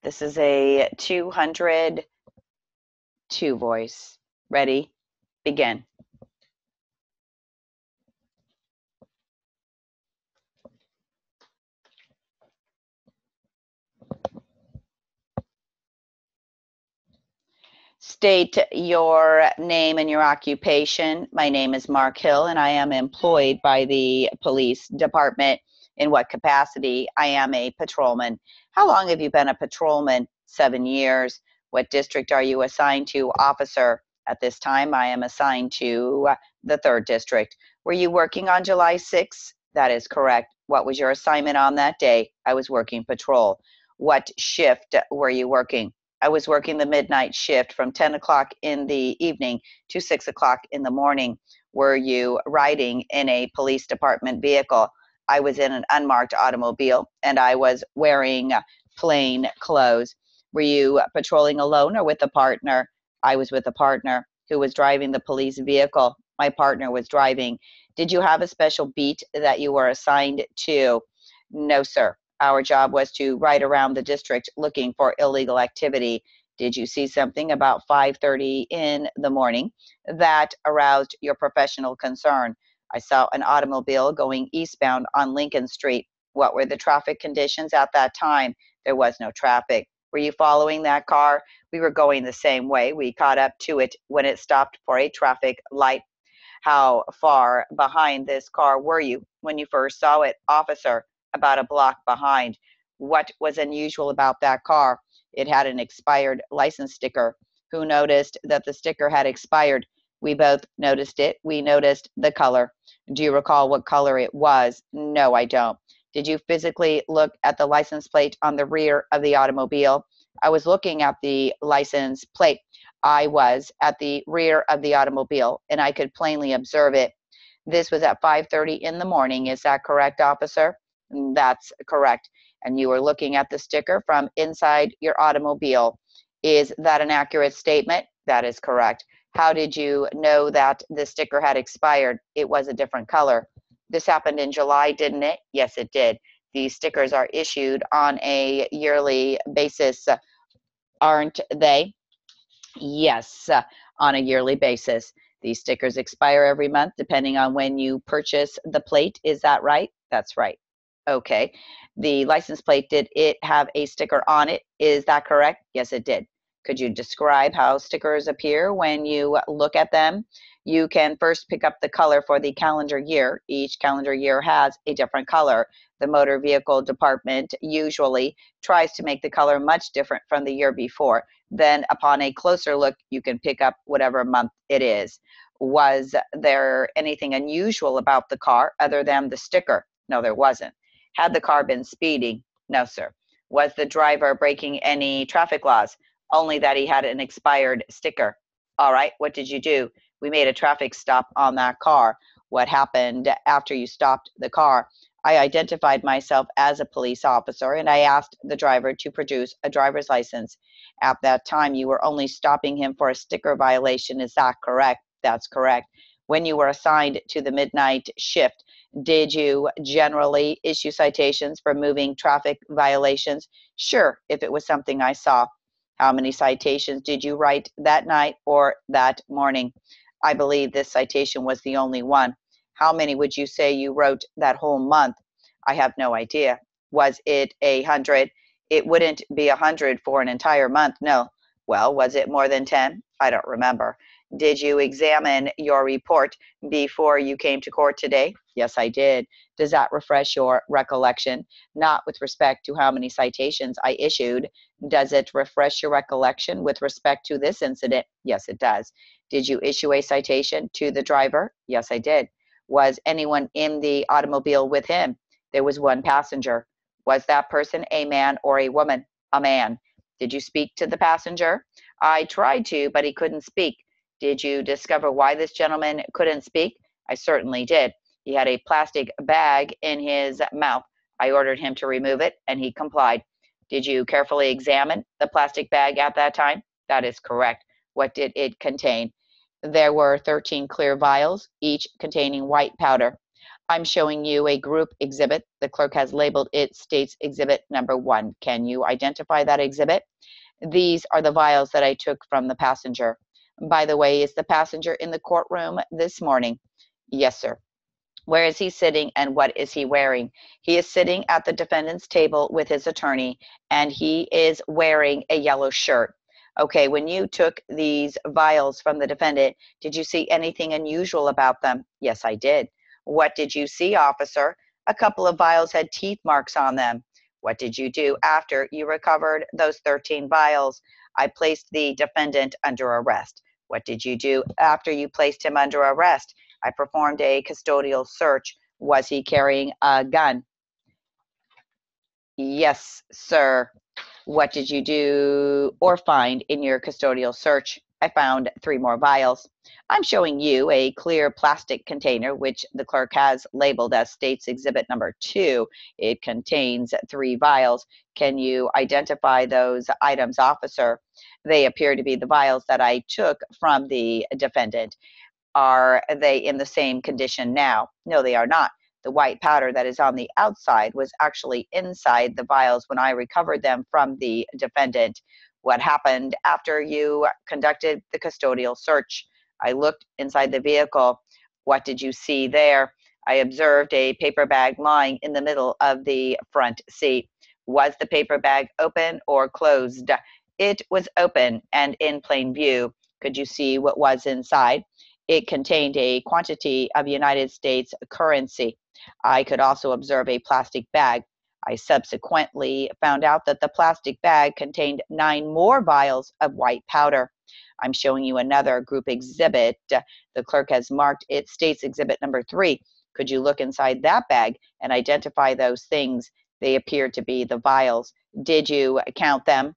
This is a 202 voice. Ready? Begin. State your name and your occupation. My name is Mark Hill, and I am employed by the police department. In what capacity? I am a patrolman. How long have you been a patrolman? 7 years. What district are you assigned to, officer? At this time, I am assigned to the 3rd District. Were you working on July 6th? That is correct. What was your assignment on that day? I was working patrol. What shift were you working? I was working the midnight shift from 10 o'clock in the evening to 6 o'clock in the morning. Were you riding in a police department vehicle? I was in an unmarked automobile and I was wearing plain clothes. Were you patrolling alone or with a partner? I was with a partner. Who was driving the police vehicle? My partner was driving. Did you have a special beat that you were assigned to? No, sir. Our job was to ride around the district looking for illegal activity. Did you see something about 5:30 in the morning that aroused your professional concern? I saw an automobile going eastbound on Lincoln Street. What were the traffic conditions at that time? There was no traffic. Were you following that car? We were going the same way. We caught up to it when it stopped for a traffic light. How far behind this car were you when you first saw it, officer? About a block behind. What was unusual about that car? It had an expired license sticker. Who noticed that the sticker had expired? We both noticed it. We noticed the color. Do you recall what color it was? No, I don't. Did you physically look at the license plate on the rear of the automobile? I was looking at the license plate. I was at the rear of the automobile and I could plainly observe it. This was at 5:30 in the morning. Is that correct, officer? That's correct. And you were looking at the sticker from inside your automobile. Is that an accurate statement? That is correct. How did you know that the sticker had expired? It was a different color. This happened in July, didn't it? Yes, it did. These stickers are issued on a yearly basis, aren't they? Yes, on a yearly basis. These stickers expire every month depending on when you purchase the plate. Is that right? That's right. Okay. The license plate, did it have a sticker on it? Is that correct? Yes, it did. Could you describe how stickers appear when you look at them? You can first pick up the color for the calendar year. Each calendar year has a different color. The motor vehicle department usually tries to make the color much different from the year before. Then, upon a closer look, you can pick up whatever month it is. Was there anything unusual about the car other than the sticker? No, there wasn't. Had the car been speeding? No, sir. Was the driver breaking any traffic laws? Only that he had an expired sticker. All right, what did you do? We made a traffic stop on that car. What happened after you stopped the car? I identified myself as a police officer and I asked the driver to produce a driver's license. At that time, you were only stopping him for a sticker violation. Is that correct? That's correct. When you were assigned to the midnight shift, did you generally issue citations for moving traffic violations? Sure, if it was something I saw. How many citations did you write that night or that morning? I believe this citation was the only one. How many would you say you wrote that whole month? I have no idea. Was it 100? It wouldn't be 100 for an entire month, no. Well, was it more than 10? I don't remember. Did you examine your report before you came to court today? Yes, I did. Does that refresh your recollection? Not with respect to how many citations I issued. Does it refresh your recollection with respect to this incident? Yes, it does. Did you issue a citation to the driver? Yes, I did. Was anyone in the automobile with him? There was one passenger. Was that person a man or a woman? A man. Did you speak to the passenger? I tried to, but he couldn't speak. Did you discover why this gentleman couldn't speak? I certainly did. He had a plastic bag in his mouth. I ordered him to remove it, and he complied. Did you carefully examine the plastic bag at that time? That is correct. What did it contain? There were 13 clear vials, each containing white powder. I'm showing you a group exhibit. The clerk has labeled it States Exhibit number 1. Can you identify that exhibit? These are the vials that I took from the passenger. By the way, is the passenger in the courtroom this morning? Yes, sir. Where is he sitting and what is he wearing? He is sitting at the defendant's table with his attorney, and he is wearing a yellow shirt. Okay, when you took these vials from the defendant, did you see anything unusual about them? Yes, I did. What did you see, officer? A couple of vials had teeth marks on them. What did you do after you recovered those 13 vials? I placed the defendant under arrest. What did you do after you placed him under arrest? I performed a custodial search. Was he carrying a gun? Yes, sir. What did you do or find in your custodial search? I found 3 more vials. I'm showing you a clear plastic container, which the clerk has labeled as States Exhibit number 2. It contains 3 vials. Can you identify those items, officer? They appear to be the vials that I took from the defendant. Are they in the same condition now? No, they are not. The white powder that is on the outside was actually inside the vials when I recovered them from the defendant. What happened after you conducted the custodial search? I looked inside the vehicle. What did you see there? I observed a paper bag lying in the middle of the front seat. Was the paper bag open or closed? It was open and in plain view. Could you see what was inside? It contained a quantity of United States currency. I could also observe a plastic bag. I subsequently found out that the plastic bag contained 9 more vials of white powder. I'm showing you another group exhibit. The clerk has marked it States Exhibit number 3. Could you look inside that bag and identify those things? They appear to be the vials. Did you count them?